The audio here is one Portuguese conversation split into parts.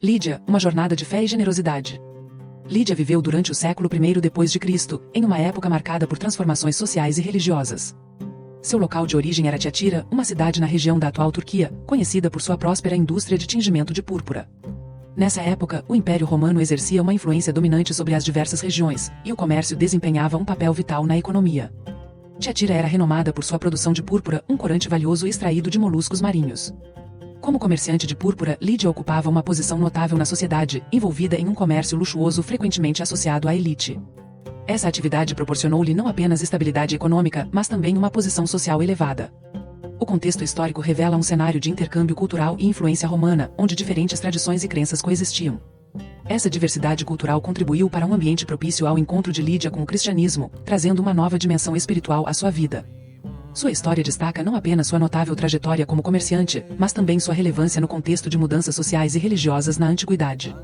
Lídia, uma jornada de fé e generosidade. Lídia viveu durante o século I depois de Cristo, em uma época marcada por transformações sociais e religiosas. Seu local de origem era Tiatira, uma cidade na região da atual Turquia, conhecida por sua próspera indústria de tingimento de púrpura. Nessa época, o Império Romano exercia uma influência dominante sobre as diversas regiões, e o comércio desempenhava um papel vital na economia. Tiatira era renomada por sua produção de púrpura, um corante valioso extraído de moluscos marinhos. Como comerciante de púrpura, Lídia ocupava uma posição notável na sociedade, envolvida em um comércio luxuoso frequentemente associado à elite. Essa atividade proporcionou-lhe não apenas estabilidade econômica, mas também uma posição social elevada. O contexto histórico revela um cenário de intercâmbio cultural e influência romana, onde diferentes tradições e crenças coexistiam. Essa diversidade cultural contribuiu para um ambiente propício ao encontro de Lídia com o cristianismo, trazendo uma nova dimensão espiritual à sua vida. Sua história destaca não apenas sua notável trajetória como comerciante, mas também sua relevância no contexto de mudanças sociais e religiosas na antiguidade.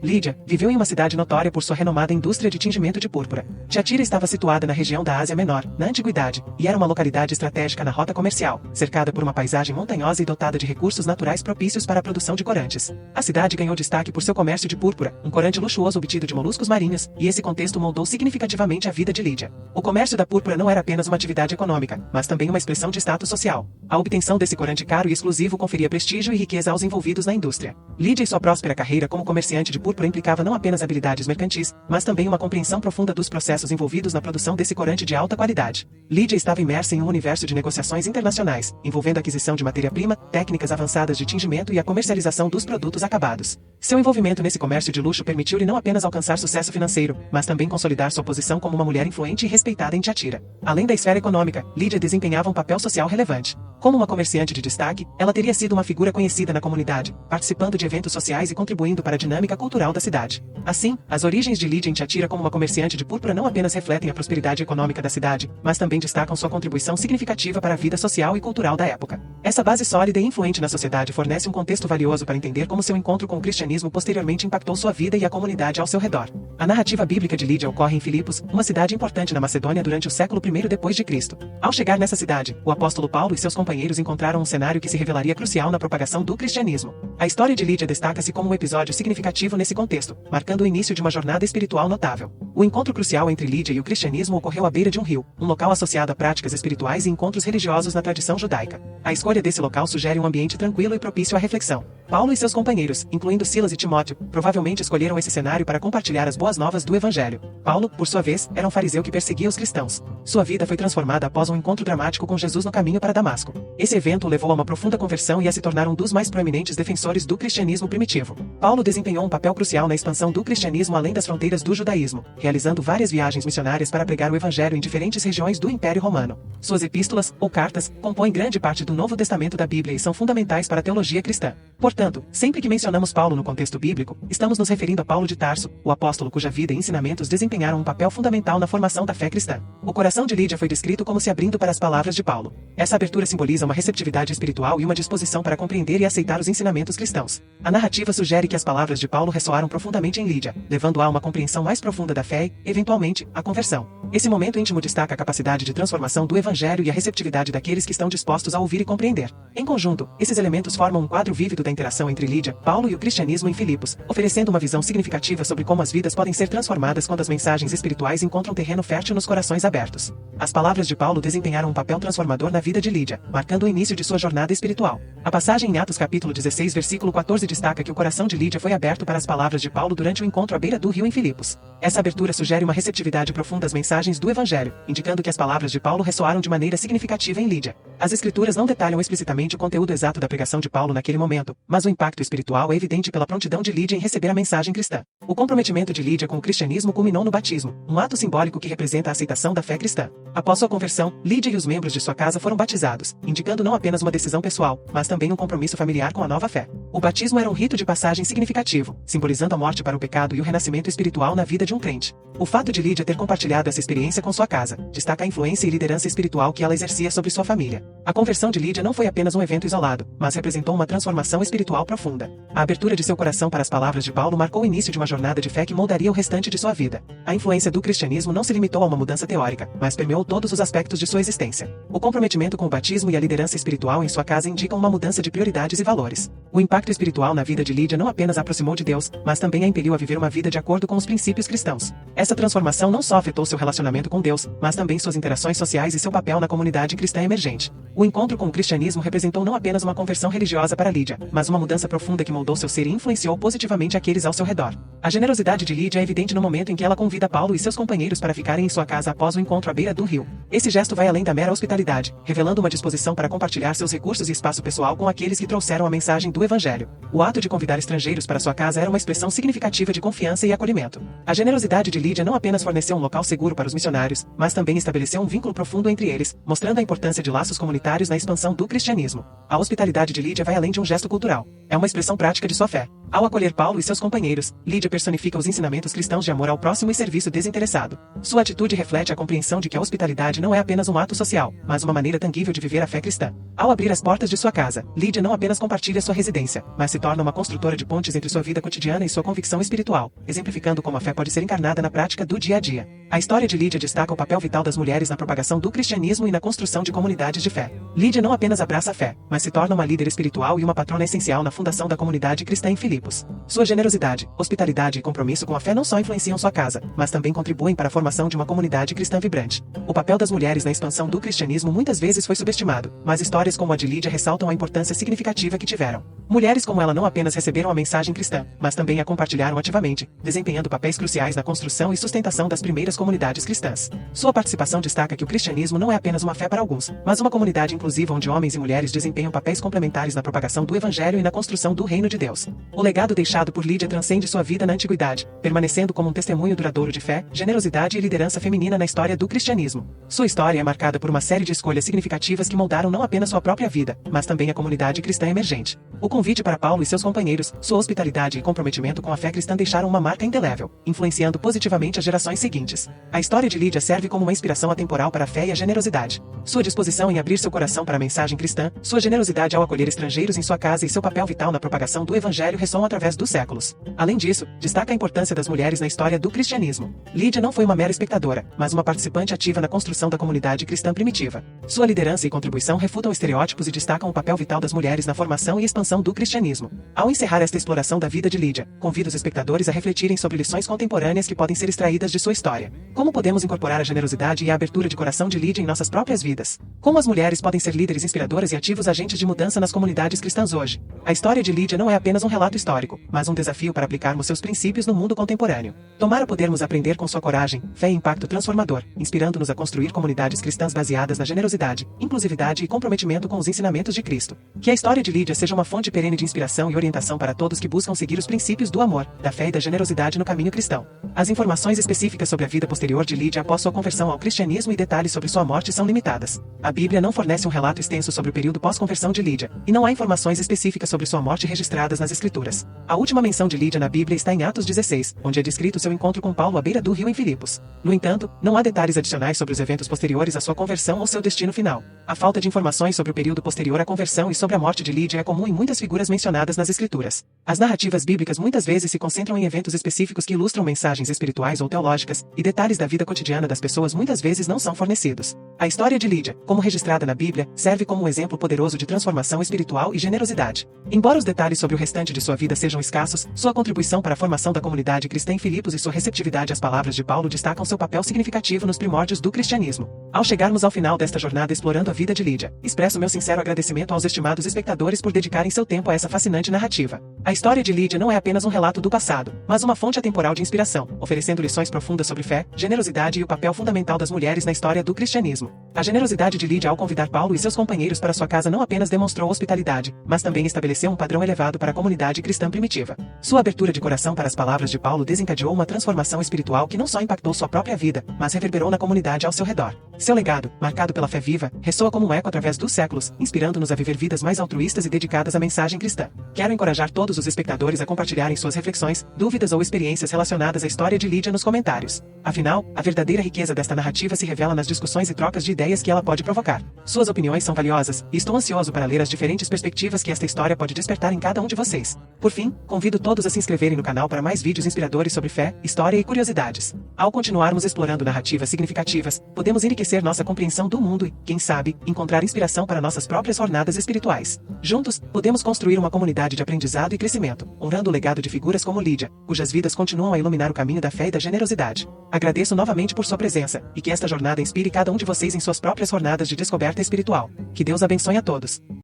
Lídia viveu em uma cidade notória por sua renomada indústria de tingimento de púrpura. Tiatira estava situada na região da Ásia Menor, na antiguidade, e era uma localidade estratégica na rota comercial, cercada por uma paisagem montanhosa e dotada de recursos naturais propícios para a produção de corantes. A cidade ganhou destaque por seu comércio de púrpura, um corante luxuoso obtido de moluscos marinhos, e esse contexto moldou significativamente a vida de Lídia. O comércio da púrpura não era apenas uma atividade econômica, mas também uma expressão de status social. A obtenção desse corante caro e exclusivo conferia prestígio e riqueza aos envolvidos na indústria. Lídia e sua próspera carreira como comerciante de púrpura implicava não apenas habilidades mercantis, mas também uma compreensão profunda dos processos envolvidos na produção desse corante de alta qualidade. Lídia estava imersa em um universo de negociações internacionais, envolvendo a aquisição de matéria-prima, técnicas avançadas de tingimento e a comercialização dos produtos acabados. Seu envolvimento nesse comércio de luxo permitiu-lhe não apenas alcançar sucesso financeiro, mas também consolidar sua posição como uma mulher influente e respeitada em Tiatira. Além da esfera econômica, Lídia desempenhava um papel social relevante. Como uma comerciante de destaque, ela teria sido uma figura conhecida na comunidade, participando de eventos sociais e contribuindo para a dinâmica cultural da cidade. Assim, as origens de Lídia em Tiatira como uma comerciante de púrpura não apenas refletem a prosperidade econômica da cidade, mas também destacam sua contribuição significativa para a vida social e cultural da época. Essa base sólida e influente na sociedade fornece um contexto valioso para entender como seu encontro com o cristianismo posteriormente impactou sua vida e a comunidade ao seu redor. A narrativa bíblica de Lídia ocorre em Filipos, uma cidade importante na Macedônia durante o século I depois de Cristo. Ao chegar nessa cidade, o apóstolo Paulo e seus companheiros encontraram um cenário que se revelaria crucial na propagação do cristianismo. A história de Lídia destaca-se como um episódio significativo nesse contexto, marcando o início de uma jornada espiritual notável. O encontro crucial entre Lídia e o cristianismo ocorreu à beira de um rio, um local associado a práticas espirituais e encontros religiosos na tradição judaica. A escolha desse local sugere um ambiente tranquilo e propício à reflexão. Paulo e seus companheiros, incluindo Silas e Timóteo, provavelmente escolheram esse cenário para compartilhar as boas novas do Evangelho. Paulo, por sua vez, era um fariseu que perseguia os cristãos. Sua vida foi transformada após um encontro dramático com Jesus no caminho para Damasco. Esse evento o levou a uma profunda conversão e a se tornar um dos mais proeminentes defensores do cristianismo primitivo. Paulo desempenhou um papel crucial na expansão do cristianismo além das fronteiras do judaísmo, realizando várias viagens missionárias para pregar o Evangelho em diferentes regiões do Império Romano. Suas epístolas, ou cartas, compõem grande parte do Novo Testamento da Bíblia e são fundamentais para a teologia cristã. Portanto, sempre que mencionamos Paulo no contexto bíblico, estamos nos referindo a Paulo de Tarso, o apóstolo cuja vida e ensinamentos desempenharam um papel fundamental na formação da fé cristã. O coração de Lídia foi descrito como se abrindo para as palavras de Paulo. Essa abertura simboliza uma receptividade espiritual e uma disposição para compreender e aceitar os ensinamentos cristãos. A narrativa sugere que as palavras de Paulo ressoaram profundamente em Lídia, levando-a a uma compreensão mais profunda da fé e, eventualmente, a conversão. Esse momento íntimo destaca a capacidade de transformação do Evangelho e a receptividade daqueles que estão dispostos a ouvir e compreender. Em conjunto, esses elementos formam um quadro vívido da interação entre Lídia, Paulo e o cristianismo em Filipos, oferecendo uma visão significativa sobre como as vidas podem ser transformadas quando as mensagens espirituais encontram terreno fértil nos corações abertos. As palavras de Paulo desempenharam um papel transformador na vida de Lídia, marcando o início de sua jornada espiritual. A passagem em Atos capítulo 16 versículo 14 destaca que o coração de Lídia foi aberto para as palavras de Paulo durante o encontro à beira do rio em Filipos. Essa abertura sugere uma receptividade profunda às mensagens do Evangelho, indicando que as palavras de Paulo ressoaram de maneira significativa em Lídia. As escrituras não detalham explicitamente o conteúdo exato da pregação de Paulo naquele momento, mas o impacto espiritual é evidente pela prontidão de Lídia em receber a mensagem cristã. O comprometimento de Lídia com o cristianismo culminou no batismo, um ato simbólico que representa a aceitação da fé cristã. Após sua conversão, Lídia e os membros de sua casa foram batizados, indicando não apenas uma decisão pessoal, mas também um compromisso familiar com a nova fé. O batismo era um rito de passagem significativo, simbolizando a morte para o pecado e o renascimento espiritual na vida de um crente. O fato de Lídia ter compartilhado essa experiência com sua casa destaca a influência e liderança espiritual que ela exercia sobre sua família. A conversão de Lídia não foi apenas um evento isolado, mas representou uma transformação espiritual profunda. A abertura de seu coração para as palavras de Paulo marcou o início de uma jornada de fé que moldaria o restante de sua vida. A influência do cristianismo não se limitou a uma mudança teórica, mas permeou todos os aspectos de sua existência. O comprometimento com o batismo e a liderança espiritual em sua casa indicam uma mudança de prioridades e valores. O impacto espiritual na vida de Lídia não apenas a aproximou de Deus, mas também a impeliu a viver uma vida de acordo com os princípios cristãos. Essa transformação não só afetou seu relacionamento com Deus, mas também suas interações sociais e seu papel na comunidade cristã emergente. O encontro com o cristianismo representou não apenas uma conversão religiosa para Lídia, mas uma mudança profunda que moldou seu ser e influenciou positivamente aqueles ao seu redor. A generosidade de Lídia é evidente no momento em que ela convida Paulo e seus companheiros para ficarem em sua casa após o encontro à beira do rio. Esse gesto vai além da mera hospitalidade, revelando uma disposição para compartilhar seus recursos e espaço pessoal com aqueles que trouxeram a mensagem do Evangelho. O ato de convidar estrangeiros para sua casa era uma expressão significativa de confiança e acolhimento. A generosidade de Lídia não apenas forneceu um local seguro para os missionários, mas também estabeleceu um vínculo profundo entre eles, mostrando a importância de laços comunitários na expansão do cristianismo. A hospitalidade de Lídia vai além de um gesto cultural. É uma expressão prática de sua fé. Ao acolher Paulo e seus companheiros, Lídia personifica os ensinamentos cristãos de amor ao próximo e serviço desinteressado. Sua atitude reflete a compreensão de que a hospitalidade não é apenas um ato social, mas uma maneira tangível de viver a fé cristã. Ao abrir as portas de sua casa, Lídia não apenas compartilha sua residência, mas se torna uma construtora de pontes entre sua vida cotidiana e sua convicção espiritual, exemplificando como a fé pode ser encarnada na prática do dia a dia. A história de Lídia destaca o papel vital das mulheres na propagação do cristianismo e na construção de comunidades de fé. Lídia não apenas abraça a fé, mas se torna uma líder espiritual e uma patrona essencial na fundação da comunidade cristã em Filipos. Sua generosidade, hospitalidade e compromisso com a fé não só influenciam sua casa, mas também contribuem para a formação de uma comunidade cristã vibrante. O papel das mulheres na expansão do cristianismo muitas vezes foi subestimado, mas histórias como a de Lídia ressaltam a importância significativa que tiveram. Mulheres como ela não apenas receberam a mensagem cristã, mas também a compartilharam ativamente, desempenhando papéis cruciais na construção e sustentação das primeiras comunidades cristãs. Sua participação destaca que o cristianismo não é apenas uma fé para alguns, mas uma comunidade inclusiva onde homens e mulheres desempenham papéis complementares na propagação do evangelho e na construção do reino de Deus. O legado deixado por Lídia transcende sua vida na antiguidade, permanecendo como um testemunho duradouro de fé, generosidade e liderança feminina na história do cristianismo. Sua história é marcada por uma série de escolhas significativas que moldaram não apenas sua própria vida, mas também a comunidade cristã emergente. O convite para Paulo e seus companheiros, sua hospitalidade e comprometimento com a fé cristã deixaram uma marca indelével, influenciando positivamente as gerações seguintes. A história de Lídia serve como uma inspiração atemporal para a fé e a generosidade. Sua disposição em abrir seu coração para a mensagem cristã, sua generosidade ao acolher estrangeiros em sua casa e seu papel vital na propagação do evangelho ressoam através dos séculos. Além disso, destaca a importância das mulheres na história do cristianismo. Lídia não foi uma mera espectadora, mas uma participante ativa na construção da comunidade cristã primitiva. Sua liderança e contribuição refutam estereótipos e destacam o papel vital das mulheres na formação e expansão do cristianismo. Ao encerrar esta exploração da vida de Lídia, convido os espectadores a refletirem sobre lições contemporâneas que podem ser extraídas de sua história. Como podemos incorporar a generosidade e a abertura de coração de Lídia em nossas próprias vidas? Como as mulheres podem ser líderes inspiradoras e ativos agentes de mudança nas comunidades cristãs hoje? A história de Lídia não é apenas um relato histórico, mas um desafio para aplicarmos seus princípios no mundo contemporâneo. Tomara podermos aprender com sua coragem, fé e impacto transformador, inspirando-nos a construir comunidades cristãs baseadas na generosidade, inclusividade e comprometimento com os ensinamentos de Cristo. Que a história de Lídia seja uma fonte perene de inspiração e orientação para todos que buscam seguir os princípios do amor, da fé e da generosidade no caminho cristão. As informações específicas sobre a vida posterior de Lídia após sua conversão ao cristianismo e detalhes sobre sua morte são limitadas. A Bíblia não fornece um relato extenso sobre o período pós-conversão de Lídia, e não há informações específicas sobre sua morte registradas nas Escrituras. A última menção de Lídia na Bíblia está em Atos 16, onde é descrito seu encontro com Paulo à beira do rio em Filipos. No entanto, não há detalhes adicionais sobre os eventos posteriores à sua conversão ou seu destino final. A falta de informações sobre o período posterior à conversão e sobre a morte de Lídia é comum em muitas figuras mencionadas nas Escrituras. As narrativas bíblicas muitas vezes se concentram em eventos específicos que ilustram mensagens espirituais ou teológicas, e detalhes da vida cotidiana das pessoas muitas vezes não são fornecidos. A história de Lídia, como registrada na Bíblia, serve como um exemplo poderoso de transformação espiritual e generosidade. Embora os detalhes sobre o restante de sua vida sejam escassos, sua contribuição para a formação da comunidade cristã em Filipos e sua receptividade às palavras de Paulo destacam seu papel significativo nos primórdios do cristianismo. Ao chegarmos ao final desta jornada explorando a vida de Lídia, expresso meu sincero agradecimento aos estimados espectadores por dedicarem seu tempo a essa fascinante narrativa. A história de Lídia não é apenas um relato do passado, mas uma fonte atemporal de inspiração, oferecendo lições profundas sobre fé, generosidade e o papel fundamental das mulheres na história do cristianismo. A generosidade de Lídia ao convidar Paulo e seus companheiros para sua casa não apenas demonstrou hospitalidade, mas também estabeleceu um padrão elevado para a comunidade cristã primitiva. Sua abertura de coração para as palavras de Paulo desencadeou uma transformação espiritual que não só impactou sua própria vida, mas reverberou na comunidade ao seu redor. Seu legado, marcado pela fé viva, ressoa como um eco através dos séculos, inspirando-nos a viver vidas mais altruístas e dedicadas à mensagem cristã. Quero encorajar todos os espectadores a compartilharem suas reflexões, dúvidas ou experiências relacionadas à história de Lídia nos comentários. Afinal, a verdadeira riqueza desta narrativa se revela nas discussões e trocas de ideias que ela pode provocar. Suas opiniões são valiosas, e estou ansioso para ler as diferentes perspectivas que esta história pode despertar em cada um de vocês. Por fim, convido todos a se inscreverem no canal para mais vídeos inspiradores sobre fé, história e curiosidades. Ao continuarmos explorando narrativas significativas, podemos enriquecer nossa compreensão do mundo e, quem sabe, encontrar inspiração para nossas próprias jornadas espirituais. Juntos, podemos construir uma comunidade de aprendizado e crescimento, honrando o legado de figuras como Lídia, cujas vidas continuam a iluminar o caminho da fé e da generosidade. Agradeço novamente por sua presença, e que esta jornada inspire cada um de vocês em suas próprias jornadas de descoberta espiritual. Que Deus abençoe a todos.